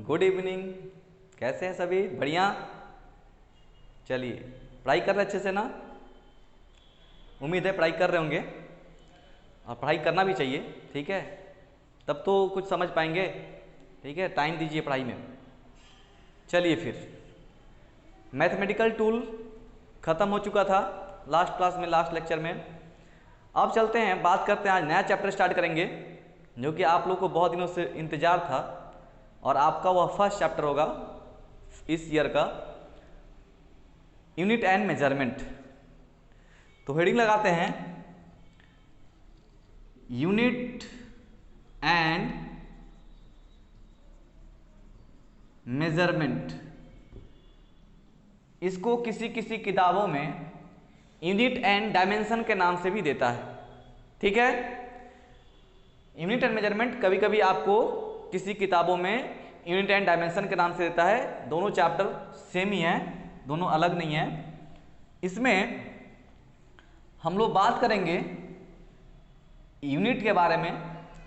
Good evening. कैसे हैं सभी? बढ़िया। चलिए, पढ़ाई कर रहे अच्छे से ना? उम्मीद है पढ़ाई कर रहे होंगे और पढ़ाई करना भी चाहिए, ठीक है? तब तो कुछ समझ पाएंगे, ठीक है? टाइम दीजिए पढ़ाई में। चलिए फिर, मैथमेटिकल टूल ख़त्म हो चुका था लास्ट क्लास में, लास्ट लेक्चर में। अब चलते हैं, बात करते हैं, आज नया चैप्टर स्टार्ट करेंगे जो कि आप लोग को बहुत दिनों से इंतज़ार था और आपका वह फर्स्ट चैप्टर होगा इस ईयर का, यूनिट एंड मेजरमेंट। तो हेडिंग लगाते हैं, यूनिट एंड मेजरमेंट। इसको किसी किसी किताबों में यूनिट एंड डायमेंशन के नाम से भी देता है, ठीक है? यूनिट एंड मेजरमेंट कभी कभी आपको किसी किताबों में यूनिट एंड डायमेंशन के नाम से देता है। दोनों चैप्टर सेम ही हैं, दोनों अलग नहीं हैं। इसमें हम लोग बात करेंगे यूनिट के बारे में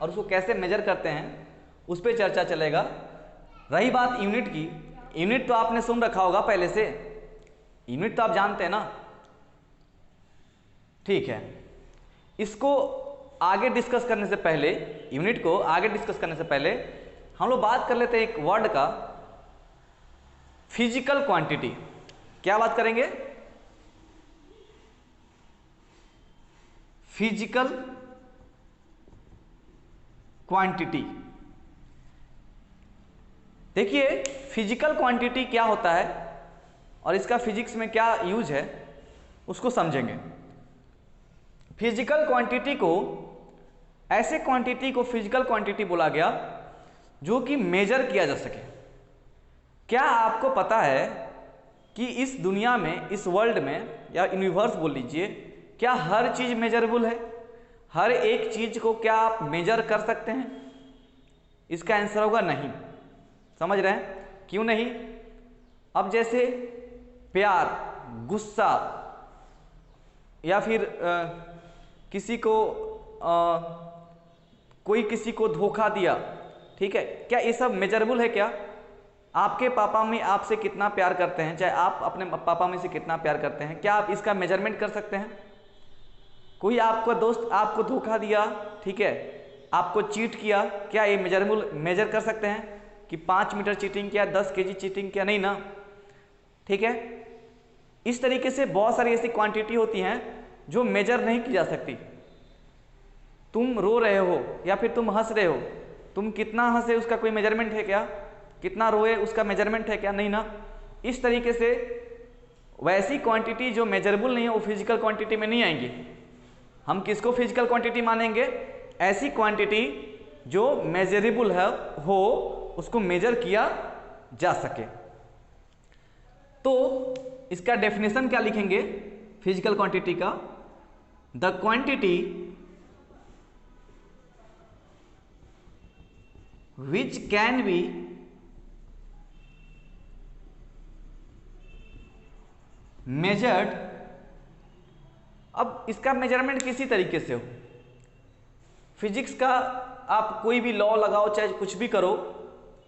और उसको कैसे मेजर करते हैं, उस पर चर्चा चलेगा। रही बात यूनिट की, यूनिट तो आपने सुन रखा होगा पहले से, यूनिट तो आप जानते हैं ना, ठीक है? इसको आगे डिस्कस करने से पहले, यूनिट को आगे डिस्कस करने से पहले हम लोग बात कर लेते हैं एक वर्ड का, फिजिकल क्वांटिटी। क्या बात करेंगे? Physical quantity. देखिए, फिजिकल क्वांटिटी क्या होता है और इसका फिजिक्स में क्या यूज है उसको समझेंगे। फिजिकल क्वांटिटी को, ऐसे क्वांटिटी को फिजिकल क्वांटिटी बोला गया जो कि मेजर किया जा सके। क्या आपको पता है कि इस दुनिया में, इस वर्ल्ड में या यूनिवर्स बोल लीजिए, क्या हर चीज मेजरेबल है? हर एक चीज को क्या आप मेजर कर सकते हैं? इसका आंसर होगा नहीं। समझ रहे हैं क्यों नहीं? अब जैसे प्यार, गुस्सा या फिर किसी को कोई किसी को धोखा दिया, ठीक है, क्या ये सब मेजरेबल है? क्या आपके पापा में आपसे कितना प्यार करते हैं, चाहे आप अपने पापा में से कितना प्यार करते हैं, क्या आप इसका मेजरमेंट कर सकते हैं? कोई आपका दोस्त आपको धोखा दिया, ठीक है, आपको चीट किया, क्या ये मेजरेबल, मेजर कर सकते हैं कि 5 मीटर चीटिंग किया, 10 केजी चीटिंग किया? नहीं ना, ठीक है? इस तरीके से बहुत सारी ऐसी क्वांटिटी होती हैं जो मेजर नहीं की जा सकती। तुम रो रहे हो या फिर तुम हंस रहे हो, तुम कितना हंसे उसका कोई मेजरमेंट है क्या? कितना रोए उसका मेजरमेंट है क्या? नहीं ना। इस तरीके से वैसी क्वांटिटी जो मेजरेबल नहीं है वो फिजिकल क्वांटिटी में नहीं आएंगी। हम किसको फिजिकल क्वांटिटी मानेंगे? ऐसी क्वांटिटी जो मेजरेबल है, हो, उसको मेजर किया जा सके। तो इसका डेफिनेशन क्या लिखेंगे फिजिकल क्वांटिटी का? The quantity which can be measured। अब इसका मेजरमेंट किसी तरीके से हो, फिजिक्स का आप कोई भी लॉ लगाओ, चाहे कुछ भी करो,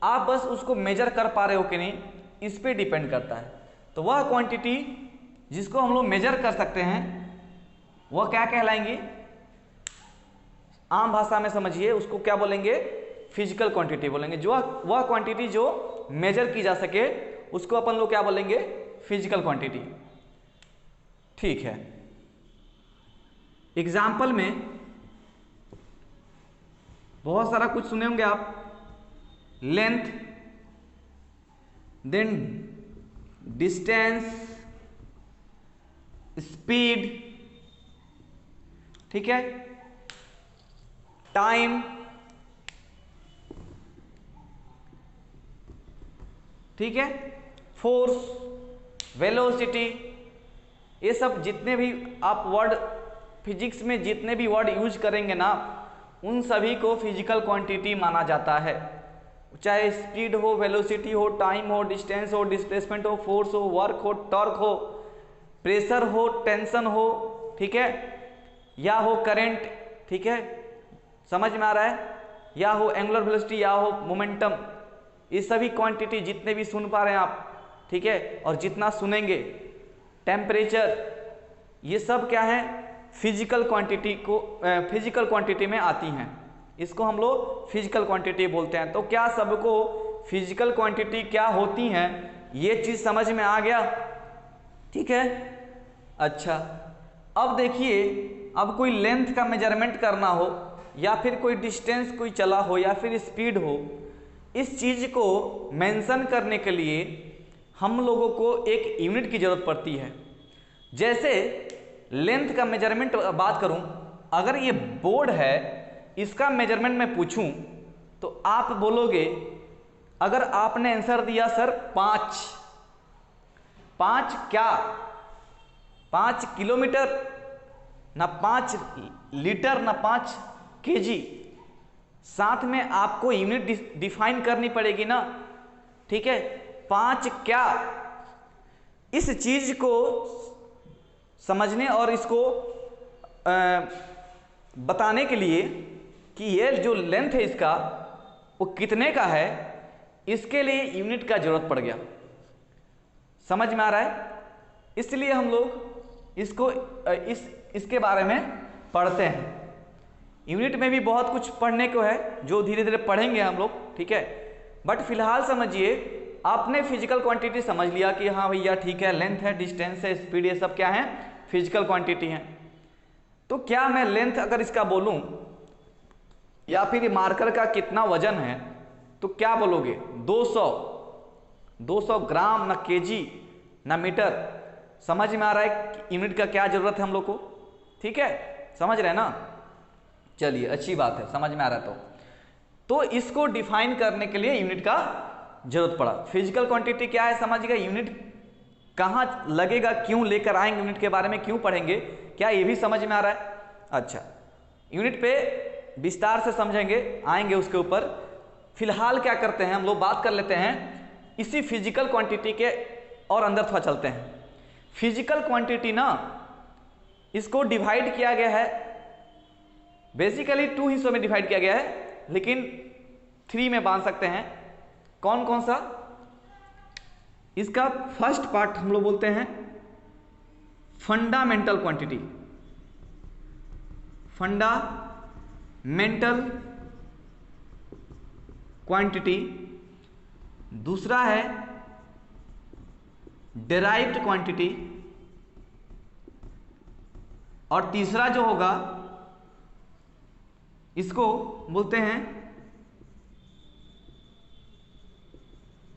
आप बस उसको मेजर कर पा रहे हो कि नहीं, इस पे डिपेंड करता है। तो वह क्वांटिटी जिसको हम लोग मेजर कर सकते हैं वह क्या कहलाएंगी? आम भाषा में समझिए, उसको क्या बोलेंगे? फिजिकल क्वांटिटी बोलेंगे। जो वह क्वांटिटी जो मेजर की जा सके उसको अपन लोग क्या बोलेंगे? फिजिकल क्वांटिटी, ठीक है? एग्जाम्पल में बहुत सारा कुछ सुने होंगे आप, लेंथ, देन डिस्टेंस, स्पीड, ठीक है, टाइम, ठीक है, फोर्स, वेलोसिटी। ये सब जितने भी आप वर्ड फिजिक्स में जितने भी वर्ड यूज करेंगे ना, उन सभी को फिजिकल क्वांटिटी माना जाता है। चाहे स्पीड हो, वेलोसिटी हो, टाइम हो, डिस्टेंस हो, डिस्प्लेसमेंट हो, फोर्स हो, वर्क हो, टॉर्क हो, प्रेशर हो, टेंशन हो, ठीक है, या हो करंट, ठीक है, समझ में आ रहा है, या हो एंगुलर वेलोसिटी, या हो मोमेंटम, ये सभी क्वांटिटी जितने भी सुन पा रहे हैं आप, ठीक है, और जितना सुनेंगे, टेम्परेचर, ये सब क्या है, फिजिकल क्वांटिटी में आती हैं। इसको हम लोग फिजिकल क्वांटिटी बोलते हैं। तो क्या सबको फिजिकल क्वांटिटी क्या होती हैं, ये चीज समझ में आ गया? ठीक है। अच्छा, अब देखिए, अब कोई लेंथ का मेजरमेंट करना हो या फिर कोई डिस्टेंस कोई चला हो या फिर स्पीड हो, इस चीज को मेंशन करने के लिए हम लोगों को एक यूनिट की जरूरत पड़ती है। जैसे लेंथ का मेजरमेंट बात करूं, अगर ये बोर्ड है, इसका मेजरमेंट मैं पूछूं तो आप बोलोगे, अगर आपने आंसर दिया सर 5 क्या, 5 किलोमीटर, ना 5 लीटर, ना 5 केजी, साथ में आपको यूनिट डिफाइन करनी पड़ेगी ना, ठीक है। 5 क्या, इस चीज को समझने और इसको बताने के लिए कि ये जो लेंथ है इसका वो कितने का है, इसके लिए यूनिट का जरूरत पड़ गया। समझ में आ रहा है? इसलिए हम लोग इसको इसके बारे में पढ़ते हैं। यूनिट में भी बहुत कुछ पढ़ने को है जो धीरे धीरे पढ़ेंगे हम लोग, ठीक है। बट फिलहाल समझिए, आपने फिजिकल क्वांटिटी समझ लिया कि हाँ भैया ठीक है, लेंथ है, डिस्टेंस है, स्पीड, ये सब क्या है, फिजिकल क्वांटिटी है। तो क्या मैं लेंथ अगर इसका बोलूं या फिर मार्कर का कितना वजन है, तो क्या बोलोगे? 200 ग्राम, ना केजी, ना मीटर। समझ में आ रहा है कि यूनिट का क्या जरूरत है हम लोग को? ठीक है, समझ रहे हैं ना? चलिए, अच्छी बात है, समझ में आ रहा है। तो इसको डिफाइन करने के लिए यूनिट का जरूरत पड़ा। फिजिकल क्वांटिटी क्या है समझ गए, यूनिट कहाँ लगेगा, क्यों लेकर आएंगे, यूनिट के बारे में क्यों पढ़ेंगे, क्या ये भी समझ में आ रहा है? अच्छा, यूनिट पे विस्तार से समझेंगे, आएंगे उसके ऊपर। फिलहाल क्या करते हैं हम लोग, बात कर लेते हैं इसी फिजिकल क्वांटिटी के और अंदर थोड़ा चलते हैं। फिजिकल क्वांटिटी ना, इसको डिवाइड किया गया है, बेसिकली 2 हिस्सों में डिवाइड किया गया है, लेकिन 3 में बांध सकते हैं। कौन कौन सा? इसका फर्स्ट पार्ट हम लोग बोलते हैं फंडामेंटल क्वांटिटी, फंडामेंटल क्वांटिटी। दूसरा है डेराइव्ड क्वांटिटी, और तीसरा जो होगा इसको बोलते हैं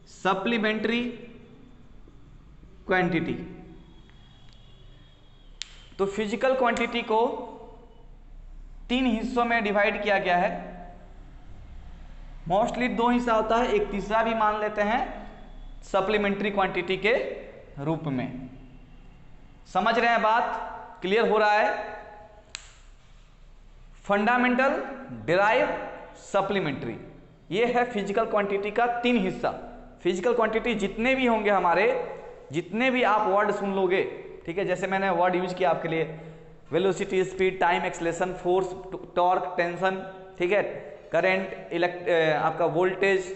सप्लीमेंट्री क्वांटिटी। तो फिजिकल क्वांटिटी को 3 हिस्सों में डिवाइड किया गया है। मोस्टली 2 हिस्सा होता है, एक तीसरा भी मान लेते हैं सप्लीमेंट्री क्वांटिटी के रूप में। समझ रहे हैं बात? क्लियर हो रहा है? फंडामेंटल, डिराइव, सप्लीमेंट्री, ये है फिजिकल क्वांटिटी का 3 हिस्सा। फिजिकल क्वांटिटी जितने भी होंगे हमारे, जितने भी आप वर्ड सुन लोगे, ठीक है, जैसे मैंने वर्ड यूज किया आपके लिए, velocity, speed, time, acceleration, force, torque, tension, ठीक है, करंट, आपका voltage,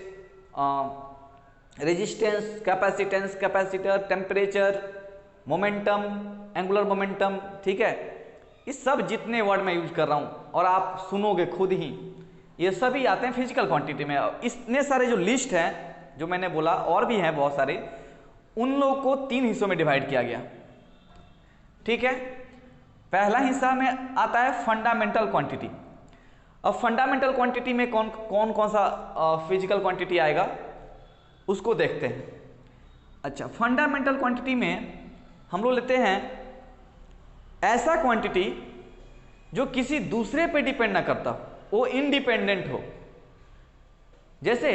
resistance, capacitance, capacitor, temperature, momentum, angular momentum, ठीक है, इस सब जितने वर्ड मैं यूज कर रहा हूं और आप सुनोगे खुद ही, ये सभी आते हैं फिजिकल क्वांटिटी में। इतने सारे जो लिस्ट है जो मैंने बोला, और भी हैं बहुत सारे, उन लोगों को 3 हिस्सों में डिवाइड किया गया, ठीक है। पहला हिस्सा में आता है फंडामेंटल क्वांटिटी। अब फंडामेंटल क्वांटिटी में कौन सा फिजिकल क्वांटिटी आएगा उसको देखते हैं। अच्छा, फंडामेंटल क्वांटिटी में हम लोग लेते हैं ऐसा क्वांटिटी जो किसी दूसरे पे डिपेंड ना करता, वो इंडिपेंडेंट हो। जैसे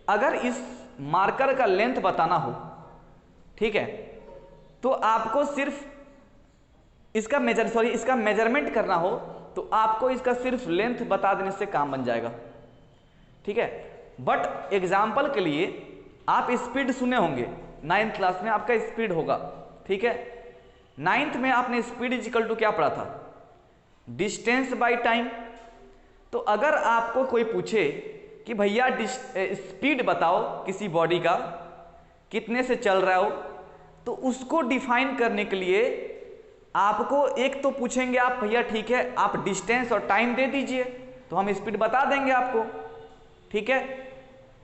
अगर इस मार्कर का लेंथ बताना हो, ठीक है, तो आपको सिर्फ इसका मेजरमेंट करना हो, तो आपको इसका सिर्फ लेंथ बता देने से काम बन जाएगा, ठीक है। बट एग्जाम्पल के लिए आप स्पीड सुने होंगे, 9th क्लास में आपका स्पीड होगा, ठीक है। 9th में आपने स्पीड इक्वल टू क्या पढ़ा था? Distance by time. तो अगर आपको कोई पूछे कि भैया स्पीड बताओ किसी बॉडी का, कितने से चल रहा हो, तो उसको डिफाइन करने के लिए आपको एक तो पूछेंगे आप, भैया ठीक है आप डिस्टेंस और टाइम दे दीजिए तो हम स्पीड बता देंगे आपको। ठीक है,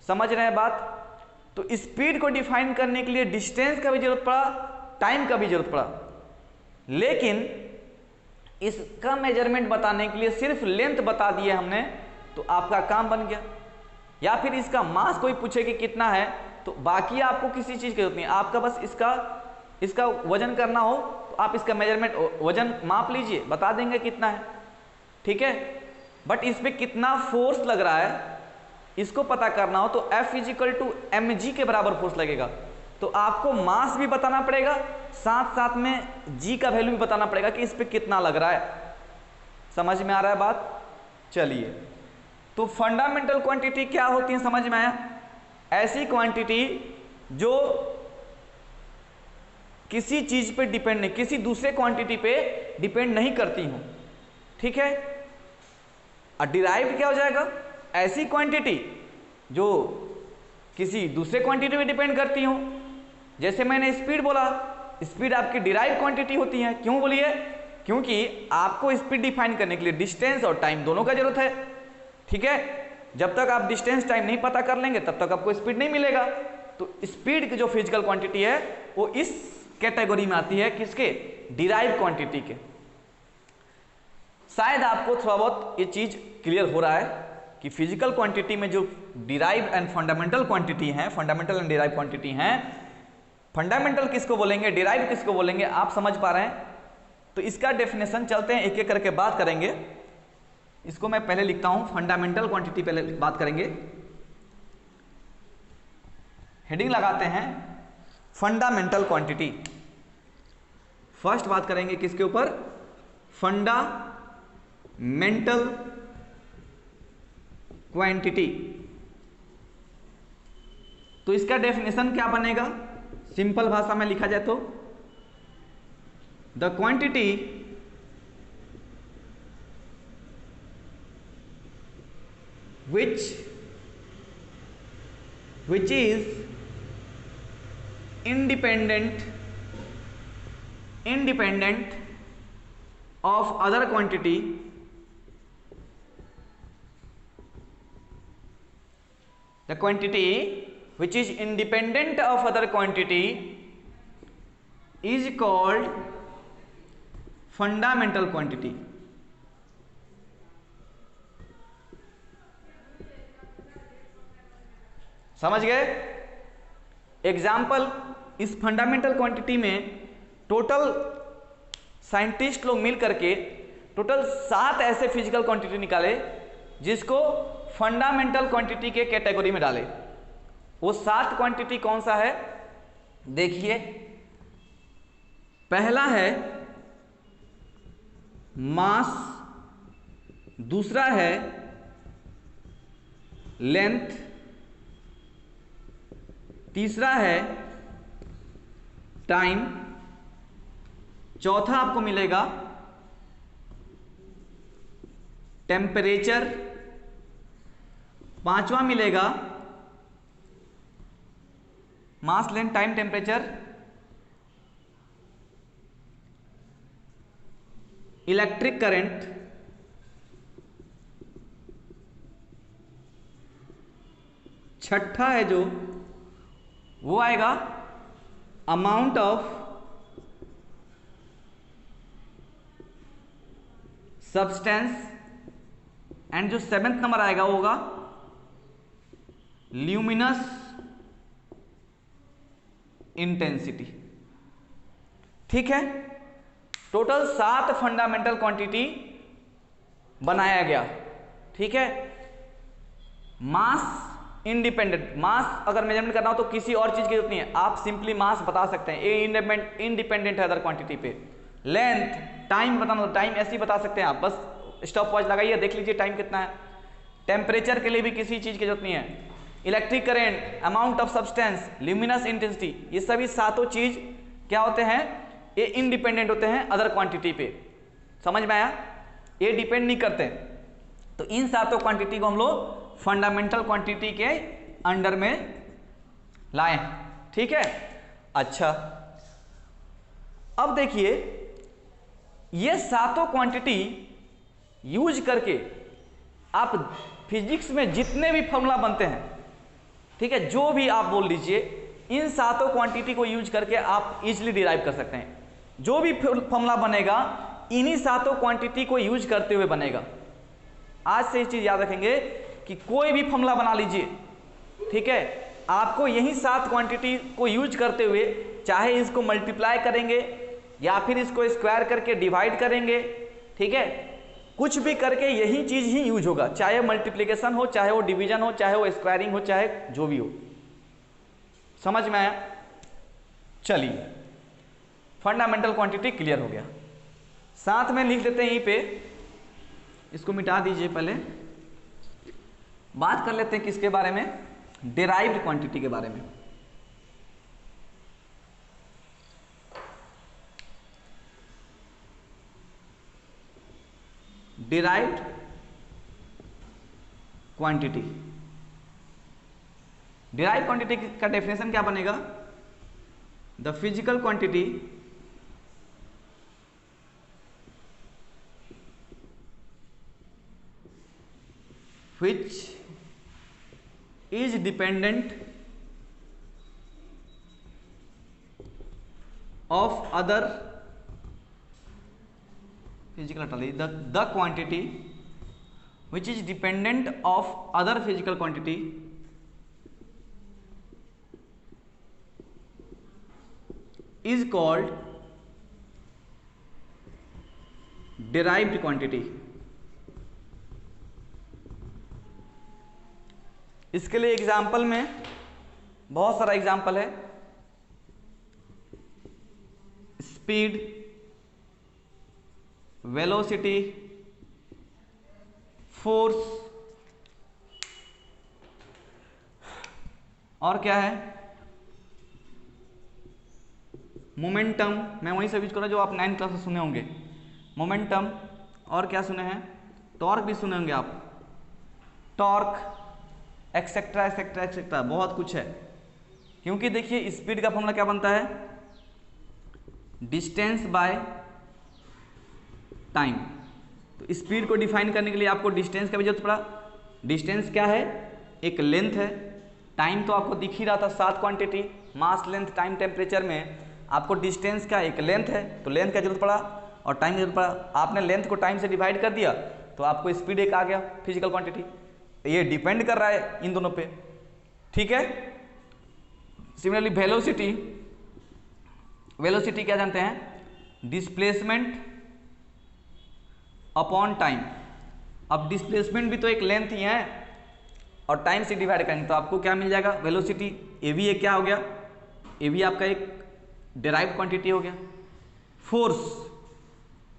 समझ रहे हैं बात? तो स्पीड को डिफाइन करने के लिए डिस्टेंस का भी जरूरत पड़ा, टाइम का भी जरूरत पड़ा, लेकिन इसका मेजरमेंट बताने के लिए सिर्फ लेंथ बता दिए हमने तो आपका काम बन गया। या फिर इसका मास कोई पूछे कि कितना है, तो बाकी आपको किसी चीज की जरूरत नहीं, आपका बस इसका वजन करना हो तो आप इसका मेजरमेंट वजन माप लीजिए, बता देंगे कितना है। ठीक है, बट इस पे कितना फोर्स लग रहा है इसको पता करना हो तो F = mg के बराबर फोर्स लगेगा। तो आपको मास भी बताना पड़ेगा, साथ साथ में g का वैल्यू भी बताना पड़ेगा कि इस पे कितना लग रहा है। समझ में आ रहा है बात? चलिए, तो फंडामेंटल क्वांटिटी क्या होती है समझ में आया? ऐसी क्वांटिटी जो किसी चीज पे डिपेंड नहीं, किसी दूसरे क्वांटिटी पे डिपेंड नहीं करती हो। ठीक है, और डिराइव्ड क्या हो जाएगा? ऐसी क्वांटिटी जो किसी दूसरे क्वांटिटी पे डिपेंड करती हो। जैसे मैंने स्पीड बोला, स्पीड आपकी डिराइव क्वांटिटी होती है। क्यों बोलिए? क्योंकि आपको स्पीड डिफाइन करने के लिए डिस्टेंस और टाइम दोनों का जरूरत है। ठीक है, जब तक आप डिस्टेंस टाइम नहीं पता कर लेंगे तब तक आपको स्पीड नहीं मिलेगा। तो स्पीड की जो फिजिकल क्वांटिटी है वो इस कैटेगरी में आती है, किसके? डिराइव क्वांटिटी के। शायद आपको थोड़ा बहुत ये चीज क्लियर हो रहा है कि फिजिकल क्वांटिटी में जो डिराइव एंड फंडामेंटल क्वांटिटी हैं, फंडामेंटल एंड डिराइव क्वांटिटी हैं, फंडामेंटल किसको बोलेंगे, डिराइव किसको बोलेंगे, आप समझ पा रहे हैं? तो इसका डेफिनेशन चलते हैं, एक एक करके बात करेंगे। इसको मैं पहले लिखता हूं, फंडामेंटल क्वांटिटी पहले बात करेंगे। हेडिंग लगाते हैं फंडामेंटल क्वांटिटी। फर्स्ट बात करेंगे किसके ऊपर? Fundamental quantity. तो इसका डेफिनेशन क्या बनेगा? सिंपल भाषा में लिखा जाए तो the quantity which is independent of other quantity the quantity which is independent of other quantity is called fundamental quantity। समझ गए? एग्जाम्पल, इस फंडामेंटल क्वांटिटी में टोटल साइंटिस्ट लोग मिल करके टोटल 7 ऐसे फिजिकल क्वांटिटी निकाले जिसको फंडामेंटल क्वांटिटी के कैटेगरी में डाले। वो 7 क्वांटिटी कौन सा है? देखिए, पहला है मास, दूसरा है लेंथ, तीसरा है टाइम, चौथा आपको मिलेगा टेम्परेचर, पांचवा मिलेगा mass, length, time, temperature, electric current, छठा है जो वो आएगा अमाउंट ऑफ सब्सटेंस, एंड जो 7th नंबर आएगा वो होगा ल्यूमिनस इंटेंसिटी। ठीक है, टोटल 7 फंडामेंटल क्वांटिटी बनाया गया। ठीक है, मास इंडिपेंडेंट, मास अगर मेजरमेंट करना हो तो किसी और चीज की जरूरत नहीं है, आप सिंपली मास बता सकते हैं, ये इंडिपेंडेंट है अदर क्वांटिटी पे। लेंथ, टाइम बताना तो टाइम ऐसे ही बता सकते हैं आप, बस स्टॉप वॉच लगाइए, देख लीजिए टाइम कितना है। टेम्परेचर के लिए भी किसी चीज की जरूरत नहीं है। Electric current, amount of substance, luminous intensity, ये सभी 7 चीज क्या होते हैं? ये इंडिपेंडेंट होते हैं अदर क्वांटिटी पे। समझ में आया? ये डिपेंड नहीं करते। तो इन 7 क्वांटिटी को हम लोग फंडामेंटल क्वांटिटी के अंडर में लाएं। ठीक है, अच्छा अब देखिए ये सातों क्वांटिटी यूज करके आप फिजिक्स में जितने भी फॉर्मूला बनते हैं, ठीक है, जो भी आप बोल लीजिए, इन सातों क्वांटिटी को यूज करके आप इजीली डिराइव कर सकते हैं। जो भी फॉर्मूला बनेगा इन्हीं सातों क्वांटिटी को यूज करते हुए बनेगा। आज से इस चीज याद रखेंगे कि कोई भी फॉर्मूला बना लीजिए, ठीक है, आपको यही सात क्वांटिटी को यूज करते हुए चाहे इसको मल्टीप्लाई करेंगे या फिर इसको स्क्वायर करके डिवाइड करेंगे, ठीक है, कुछ भी करके यही चीज ही यूज होगा, चाहे मल्टीप्लिकेशन हो, चाहे वो डिवीजन हो, चाहे वो स्क्वायरिंग हो, चाहे जो भी हो। समझ में आया? चलिए फंडामेंटल क्वांटिटी क्लियर हो गया। साथ में लिख देते हैं यहीं पे, इसको मिटा दीजिए, पहले बात कर लेते हैं किसके बारे में, डिराइव्ड क्वांटिटी के बारे में। डिराइव्ड क्वांटिटी, डिराइव्ड क्वांटिटी का डेफिनेशन क्या बनेगा? The physical quantity which is dependent of other physical the quantity which is dependent of other physical quantity is called derived quantity। इसके लिए एग्जाम्पल में बहुत सारा एग्जाम्पल है, स्पीड, वेलोसिटी, फोर्स, और क्या है, मोमेंटम। मैं वही सब यूज कर रहा जो आप 9th क्लास में सुने होंगे, मोमेंटम, और क्या सुने हैं, टॉर्क भी सुने होंगे आप, टॉर्क, एक्सेट्रा एक्सेट्रा एक्सेट्रा, बहुत कुछ है। क्योंकि देखिए स्पीड का फॉर्मूला क्या बनता है, डिस्टेंस बाय टाइम। तो स्पीड को डिफाइन करने के लिए आपको डिस्टेंस का भी जरूरत पड़ा। डिस्टेंस क्या है, एक लेंथ है। टाइम तो आपको दिख ही रहा था, 7 क्वांटिटी, मास, लेंथ, टाइम, टेम्परेचर में आपको डिस्टेंस का एक लेंथ है, तो लेंथ का जरूरत पड़ा और टाइम की जरूरत पड़ा। आपने लेंथ को टाइम से डिवाइड कर दिया तो आपको स्पीड एक आ गया, फिजिकल क्वांटिटी। ये डिपेंड कर रहा है इन दोनों पे, ठीक है। सिमिलरली वेलोसिटी, वेलोसिटी क्या जानते हैं, डिस्प्लेसमेंट अपॉन टाइम। अब डिस्प्लेसमेंट भी तो एक लेंथ ही है और टाइम से डिवाइड करेंगे तो आपको क्या मिल जाएगा, वेलोसिटी। ये भी एक क्या हो गया, ये भी आपका एक डिराइव्ड क्वांटिटी हो गया। Force,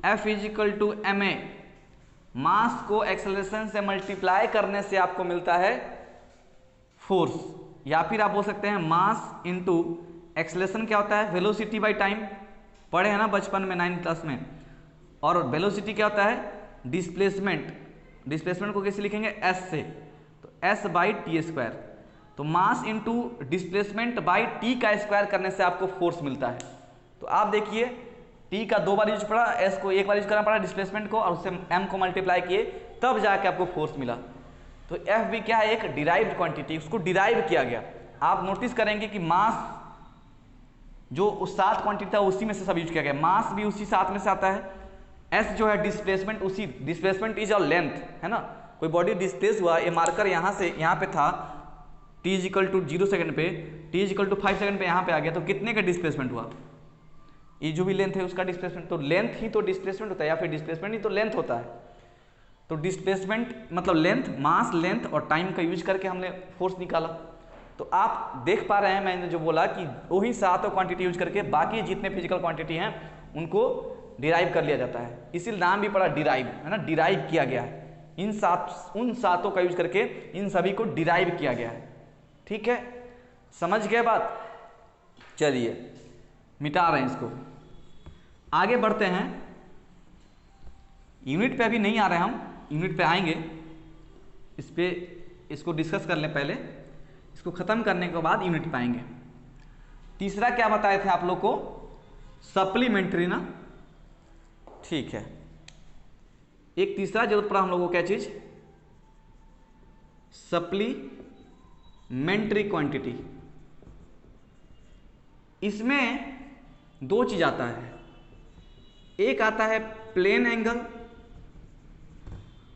F equal to ma, mass को एक्सेलरेशन से मल्टीप्लाई करने से आपको मिलता है फोर्स। या फिर आप बोल सकते हैं मास इनटू एक्सेलरेशन क्या होता है, वेलोसिटी बाय टाइम, पढ़े हैं ना बचपन में 9th क्लास में। और वेलोसिटी क्या होता है, डिस्प्लेसमेंट। डिस्प्लेसमेंट को कैसे लिखेंगे, s से, तो s बाई टी स्क्वायर। तो mass into displacement by T का स्क्वायर करने से आपको फोर्स मिलता है। तो आप देखिए टी का 2 बार यूज पड़ा, एस को 1 बार यूज करना पड़ा डिस्प्लेसमेंट को, और उससे एम को मल्टीप्लाई किए तब जाके आपको फोर्स मिला। तो एफ भी क्या है, एक डिराइव्ड क्वांटिटी, उसको डिराइव किया गया। आप नोटिस करेंगे कि मास जो उस 7 क्वांटिटी था उसी में से सब यूज किया गया, मास भी उसी 7 में से आता है। एस जो है डिस्प्लेसमेंट, उसी डिस्प्लेसमेंट इज अ लेंथ, है ना। कोई बॉडी डिस्प्लेस हुआ, ये मार्कर यहाँ से यहाँ पे था, टी इजिकल टू 0 सेकंड पे, टी इजिकल टू 5 सेकंड पे यहाँ पे आ गया, तो कितने का डिस्प्लेसमेंट हुआ, ये जो भी लेंथ है उसका डिस्प्लेसमेंट। तो लेंथ ही तो डिस्प्लेसमेंट होता है, या फिर डिस्प्लेसमेंट ही तो लेंथ होता है। तो डिस्प्लेसमेंट मतलब लेंथ, मास, लेंथ और टाइम का यूज करके हमने फोर्स निकाला। तो आप देख पा रहे हैं मैंने जो बोला कि वही 7 क्वांटिटी यूज करके बाकी जितने फिजिकल क्वांटिटी हैं उनको डिराइव कर लिया जाता है। इसी नाम भी पड़ा डिराइव, है ना, डिराइव किया गया है। उन सातों का यूज करके इन सभी को डिराइव किया गया है। ठीक है, समझ गए बात। चलिए मिटा रहे हैं इसको, आगे बढ़ते हैं। यूनिट पे अभी नहीं आ रहे हम, यूनिट पे आएंगे। इस पे इसको डिस्कस कर लें पहले, इसको ख़त्म करने के बाद यूनिट पाएंगे। तीसरा क्या बताए थे आप लोग को? सप्लीमेंट्री ना, ठीक है। एक तीसरा जरूरत पड़ा हम लोगों को, क्या चीज? Supplementary quantity. इसमें दो चीज आता है, एक आता है प्लेन एंगल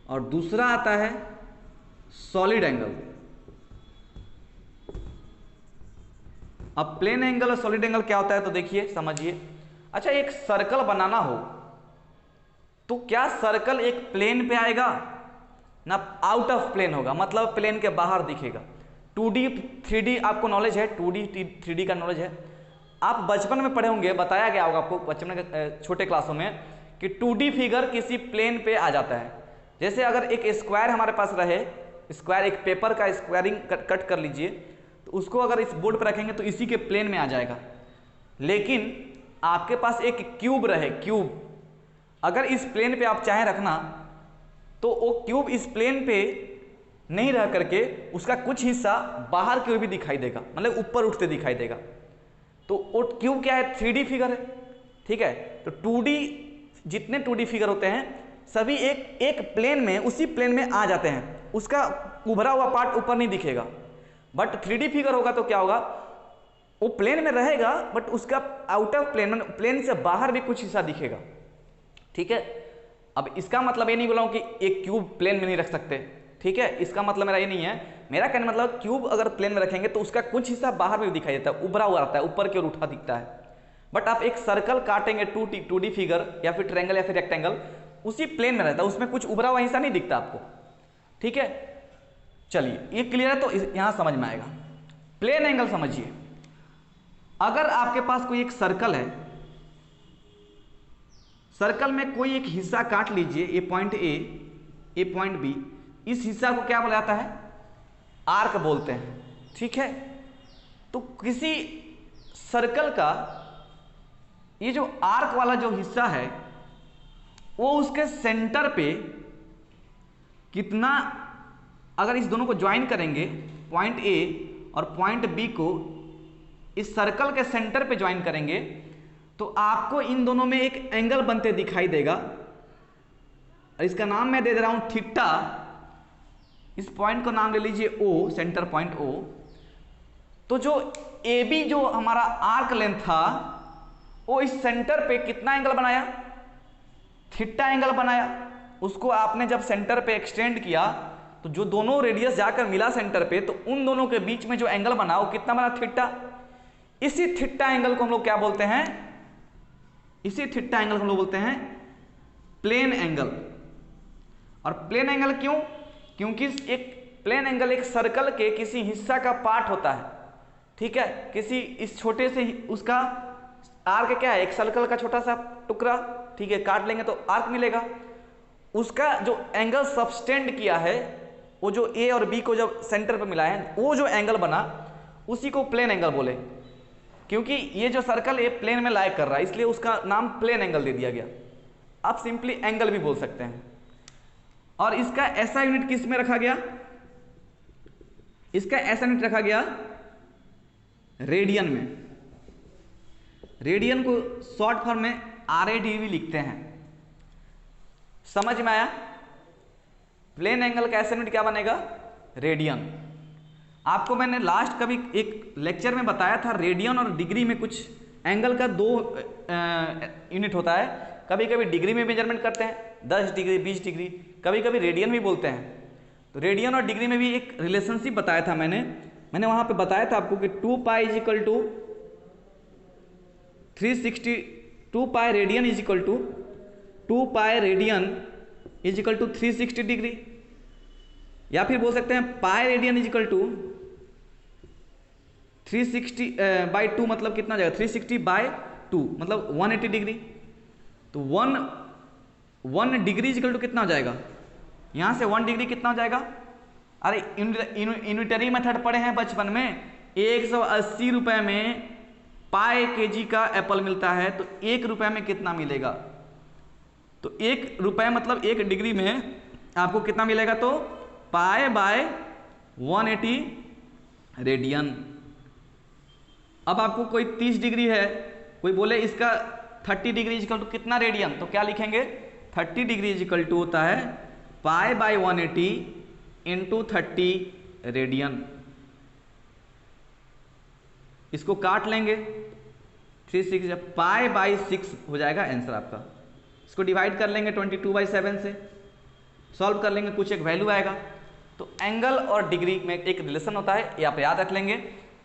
और दूसरा आता है सॉलिड एंगल। अब प्लेन एंगल और सॉलिड एंगल क्या होता है तो देखिए, समझिए। अच्छा, एक सर्कल बनाना हो तो क्या सर्कल एक प्लेन पे आएगा ना आउट ऑफ प्लेन होगा, मतलब प्लेन के बाहर दिखेगा। 2D 3D आपको नॉलेज है, 2D 3D का नॉलेज है। आप बचपन में पढ़े होंगे, बताया गया होगा आपको बचपन के छोटे क्लासों में कि 2D फिगर किसी प्लेन पे आ जाता है। जैसे अगर एक स्क्वायर हमारे पास रहे, स्क्वायर एक पेपर का स्क्वायरिंग कट कर लीजिए, तो उसको अगर इस बोर्ड पर रखेंगे तो इसी के प्लेन में आ जाएगा। लेकिन आपके पास एक क्यूब रहे, क्यूब अगर इस प्लेन पे आप चाहें रखना तो वो क्यूब इस प्लेन पे नहीं रह करके उसका कुछ हिस्सा बाहर की ओर भी दिखाई देगा, मतलब ऊपर उठते दिखाई देगा। तो वो क्यूब क्या है? 3D फिगर है, ठीक है। तो 2D जितने 2D फिगर होते हैं सभी एक प्लेन में, उसी प्लेन में आ जाते हैं, उसका उभरा हुआ पार्ट ऊपर नहीं दिखेगा। बट 3D फिगर होगा तो क्या होगा? वो प्लेन में रहेगा बट उसका आउट ऑफ प्लेन, प्लेन से बाहर भी कुछ हिस्सा दिखेगा, ठीक है। अब इसका मतलब ये नहीं बोला हूं कि एक क्यूब प्लेन में नहीं रख सकते, ठीक है। इसका मतलब मेरा ये नहीं है, मेरा कहने मतलब क्यूब अगर प्लेन में रखेंगे तो उसका कुछ हिस्सा बाहर में दिखाई देता है, उभरा हुआ रहता है, ऊपर की ओर उठा दिखता है। बट आप एक सर्कल काटेंगे 2D फिगर या फिर ट्रायंगल या फिर रेक्टेंगल, उसी प्लेन में रहता है, उसमें कुछ उभरा हुआ हिस्सा नहीं दिखता आपको, ठीक है। चलिए, ये क्लियर है तो यहां समझ में आएगा। प्लेन एंगल समझिए, अगर आपके पास कोई एक सर्कल है, सर्कल में कोई एक हिस्सा काट लीजिए, ये पॉइंट ए, ये पॉइंट बी, इस हिस्सा को क्या बोला जाता है? आर्क बोलते हैं, ठीक है। तो किसी सर्कल का ये जो आर्क वाला जो हिस्सा है वो उसके सेंटर पे कितना, अगर इस दोनों को ज्वाइन करेंगे, पॉइंट ए और पॉइंट बी को इस सर्कल के सेंटर पे ज्वाइन करेंगे तो आपको इन दोनों में एक एंगल बनते दिखाई देगा। इसका नाम मैं दे दे रहा हूं थीटा। इस पॉइंट को नाम ले लीजिए ओ, सेंटर पॉइंट ओ। तो जो ए बी जो हमारा आर्क लेंथ था वो इस सेंटर पे कितना एंगल बनाया? थीटा एंगल बनाया। उसको आपने जब सेंटर पे एक्सटेंड किया तो जो दोनों रेडियस जाकर मिला सेंटर पे, तो उन दोनों के बीच में जो एंगल बना वो कितना बना? थीटा। इसी थीटा एंगल को हम लोग क्या बोलते हैं? इसी थीटा एंगल को हम लोग बोलते हैं प्लेन एंगल। और प्लेन एंगल क्यों? क्योंकि एक प्लेन एंगल एक सर्कल के किसी हिस्सा का पार्ट होता है, ठीक है। किसी इस छोटे से उसका आर्क क्या है? एक सर्कल का छोटा सा टुकड़ा, ठीक है, काट लेंगे तो आर्क मिलेगा। उसका जो एंगल सबस्टेंड किया है, वो जो ए और बी को जब सेंटर पर मिला है, वो जो एंगल बना उसी को प्लेन एंगल बोले। क्योंकि ये जो सर्कल ए प्लेन में लाई कर रहा है, इसलिए उसका नाम प्लेन एंगल दे दिया गया। आप सिंपली एंगल भी बोल सकते हैं। और इसका ऐसा यूनिट किस में रखा गया? इसका ऐसा यूनिट रखा गया रेडियन में। रेडियन को शॉर्ट फॉर्म में RAD लिखते हैं। समझ में आया? प्लेन एंगल का ऐसा यूनिट क्या बनेगा? रेडियन। आपको मैंने लास्ट कभी एक लेक्चर में बताया था, रेडियन और डिग्री में कुछ एंगल का दो यूनिट होता है। कभी कभी डिग्री में मेजरमेंट करते हैं, 10 डिग्री 20 डिग्री, कभी कभी रेडियन भी बोलते हैं। तो रेडियन और डिग्री में भी एक रिलेशनशिप बताया था मैंने वहां पे बताया था आपको कि 2 pi is equal to 360, 2 pi radian is equal to 2 pi radian is equal to 360 degree. या फिर बोल सकते हैं pi radian is equal to 360/2, मतलब कितना जाएगा? 360/2 मतलब 180 डिग्री। तो 1 डिग्री इज इक्वल टू कितना हो जाएगा? यहां से 1 डिग्री कितना हो जाएगा? अरे यूनिटरी मेथड पढ़े हैं बचपन में। 180 रुपए में पाई केजी का एप्पल मिलता है, तो 1 रुपए में कितना मिलेगा? तो 1 रुपए मतलब 1 डिग्री में आपको कितना मिलेगा? तो पाई बाय 180 रेडियन। अब आपको कोई 30 डिग्री है, कोई बोले इसका 30 डिग्री इजिकल टू कितना रेडियन, तो क्या लिखेंगे 30 डिग्री इजिकल टू होता है पाई बाई 180 इंटू 30 रेडियन। इसको काट लेंगे 3 पाई बाई 6 हो जाएगा आंसर आपका। इसको डिवाइड कर लेंगे 22/7 से, सॉल्व कर लेंगे, कुछ एक वैल्यू आएगा। तो एंगल और डिग्री में एक रिलेशन होता है, ये आप याद रख लेंगे।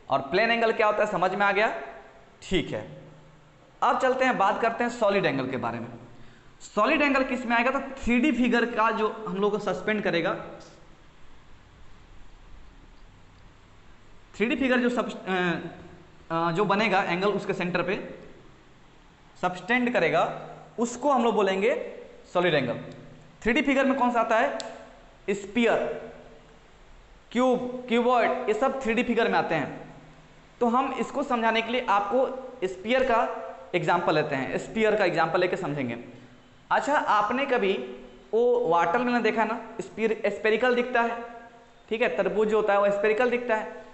और प्लेन एंगल क्या होता है समझ में आ गया, ठीक है। अब चलते हैं बात करते हैं सॉलिड एंगल के बारे में। सॉलिड एंगल किस में आएगा, तो 3D फिगर का जो हम लोग को सस्पेंड करेगा, 3D फिगर जो बनेगा एंगल उसके सेंटर पे सबस्टेंड करेगा, उसको हम लोग बोलेंगे सॉलिड एंगल। 3D फिगर में कौन सा आता है, स्फीयर, क्यूब, क्यूबॉइड, ये सब 3D फिगर में आते हैं। तो हम इसको समझाने के लिए आपको स्फीयर का एग्जाम्पल लेते हैं, स्फीयर का एग्जाम्पल लेके समझेंगे। अच्छा, आपने कभी वो वाटरमेलन देखा ना, स्फेरिकल दिखता है, ठीक है, तरबूज जो होता है वो स्फेरिकल दिखता है।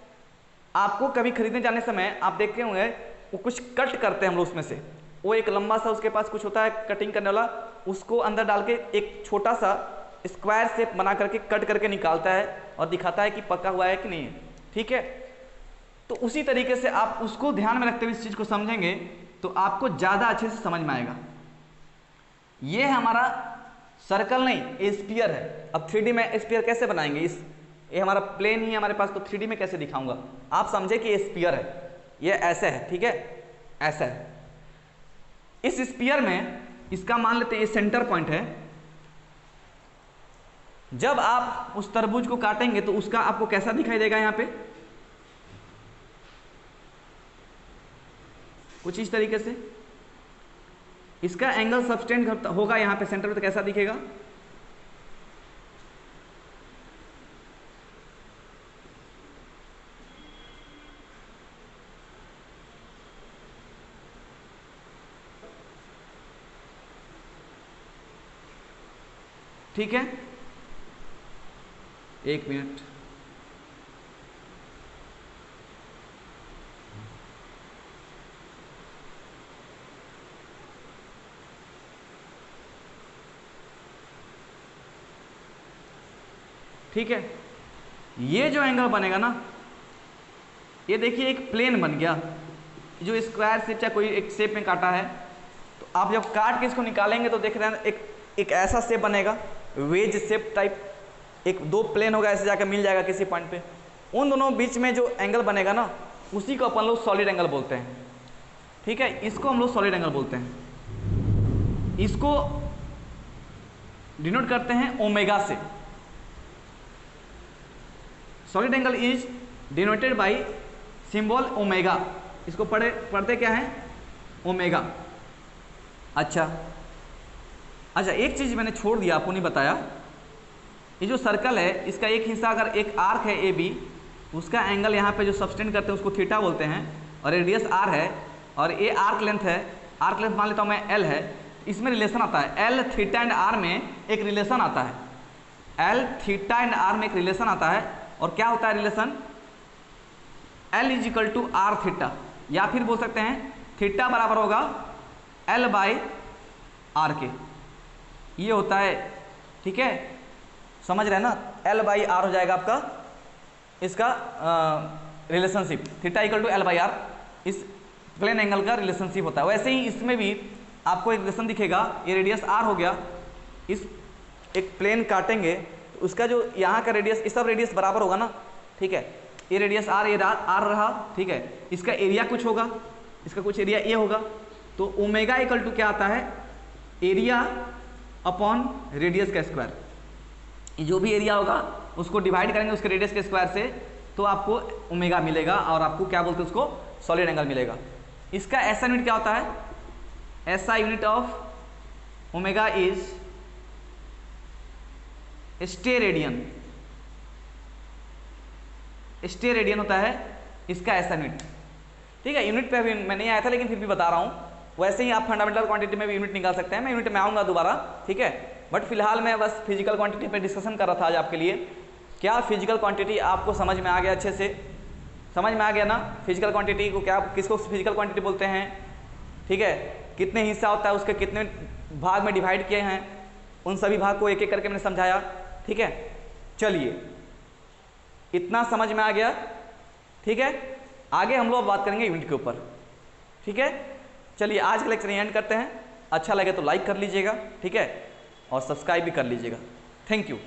आपको कभी खरीदने जाने समय आप देखते होंगे वो कुछ कट करते हैं हम लोग उसमें से, वो एक लंबा सा उसके पास कुछ होता है कटिंग करने वाला, उसको अंदर डाल के एक छोटा सा स्क्वायर शेप बना करके कट करके निकालता है और दिखाता है कि पका हुआ है कि नहीं है, ठीक है। तो उसी तरीके से आप उसको ध्यान में रखते हुए इस चीज़ को समझेंगे तो आपको ज़्यादा अच्छे से समझ में आएगा। ये हमारा सर्कल नहीं, ये स्फीयर है। अब 3D में स्फीयर कैसे बनाएंगे, ये हमारा प्लेन ही हमारे पास, तो 3D में कैसे दिखाऊंगा, आप समझे कि ये स्फीयर है, ये ऐसे है, ठीक है, ऐसा है। इस स्फीयर में इसका मान लेते हैं ये सेंटर पॉइंट है। जब आप उस तरबूज को काटेंगे तो उसका आपको कैसा दिखाई देगा, यहाँ पे कुछ इस तरीके से इसका एंगल सबस्टेंड होगा यहाँ पे सेंटर पे, तो कैसा दिखेगा, ठीक है। एक मिनट, ठीक है। ये जो एंगल बनेगा ना, ये देखिए एक प्लेन बन गया, जो स्क्वायर शेप चाहे कोई एक शेप में काटा है, तो आप जब काट के इसको निकालेंगे तो देख रहे हैं एक ऐसा शेप बनेगा, वेज शेप टाइप, एक दो प्लेन होगा, ऐसे जाकर मिल जाएगा किसी पॉइंट पे। उन दोनों बीच में जो एंगल बनेगा ना, उसी को अपन लोग सॉलिड एंगल बोलते हैं, ठीक है। इसको हम लोग सॉलिड एंगल बोलते हैं। इसको डिनोट करते हैं ओमेगा से। Solid angle is denoted by symbol omega. इसको पढ़ते क्या है, ओमेगा। अच्छा, एक चीज़ मैंने छोड़ दिया, आपको नहीं बताया, ये जो सर्कल है इसका एक हिस्सा अगर एक आर्क है ए बी, उसका एंगल यहाँ पे जो सबस्टेंड करते हैं उसको थीटा बोलते हैं, और रेडियस आर है, और ये आर्क लेंथ है, आर्क लेंथ मान लेता हूँ मैं एल है। इसमें रिलेशन आता है एल थीटा एंड आर में एक रिलेशन आता है, एल थीटा एंड आर में एक रिलेशन आता है। और क्या होता है relation, L is equal to R theta, या फिर बोल सकते हैं थीटा बराबर होगा एल बाई आर के, ये होता है, ठीक है, समझ रहे हैं ना। एल बाई आर हो जाएगा आपका इसका relationship, theta equal to L by R, इस प्लेन एंगल का रिलेशनशिप होता है। वैसे ही इसमें भी आपको एक रिलेशन दिखेगा, ये रेडियस आर हो गया, इस एक प्लेन काटेंगे तो उसका जो यहाँ का रेडियस, इस सब रेडियस बराबर होगा ना, ठीक है, ये रेडियस आर, ये आर रहा, ठीक है। इसका एरिया कुछ होगा, इसका कुछ एरिया ये होगा, तो ओमेगा इक्वल टू क्या आता है, एरिया अपॉन रेडियस का स्क्वायर। जो भी एरिया होगा उसको डिवाइड करेंगे उसके रेडियस के स्क्वायर से, तो आपको ओमेगा मिलेगा, और आपको क्या बोलते हैं उसको, सॉलिड एंगल मिलेगा। इसका ऐसा यूनिट क्या होता है, ऐसा unit of omega is steradian, steradian होता है इसका ऐसा यूनिट, ठीक है। यूनिट पे अभी मैं नहीं आया था लेकिन फिर भी बता रहा हूँ। वैसे ही आप फंडामेंटल क्वांटिटी में भी यूनिट निकाल सकते हैं, मैं यूनिट में आऊँगा दोबारा, ठीक है। बट फिलहाल मैं बस फिजिकल क्वांटिटी पे डिस्कशन कर रहा था आज आपके लिए क्या फिजिकल क्वांटिटी आपको समझ में आ गया? अच्छे से समझ में आ गया ना? फिजिकल क्वांटिटी को क्या, किसको फिजिकल क्वांटिटी बोलते हैं? ठीक है, कितने हिस्सा होता है, उसके कितने भाग में डिवाइड किए हैं, उन सभी भाग को एक एक करके मैंने समझाया। ठीक है, चलिए इतना समझ में आ गया। ठीक है, आगे हम लोग बात करेंगे यूनिट के ऊपर। ठीक है, चलिए आज का लेक्चर एंड करते हैं। अच्छा लगे तो लाइक कर लीजिएगा, ठीक है, और सब्सक्राइब भी कर लीजिएगा। Thank you.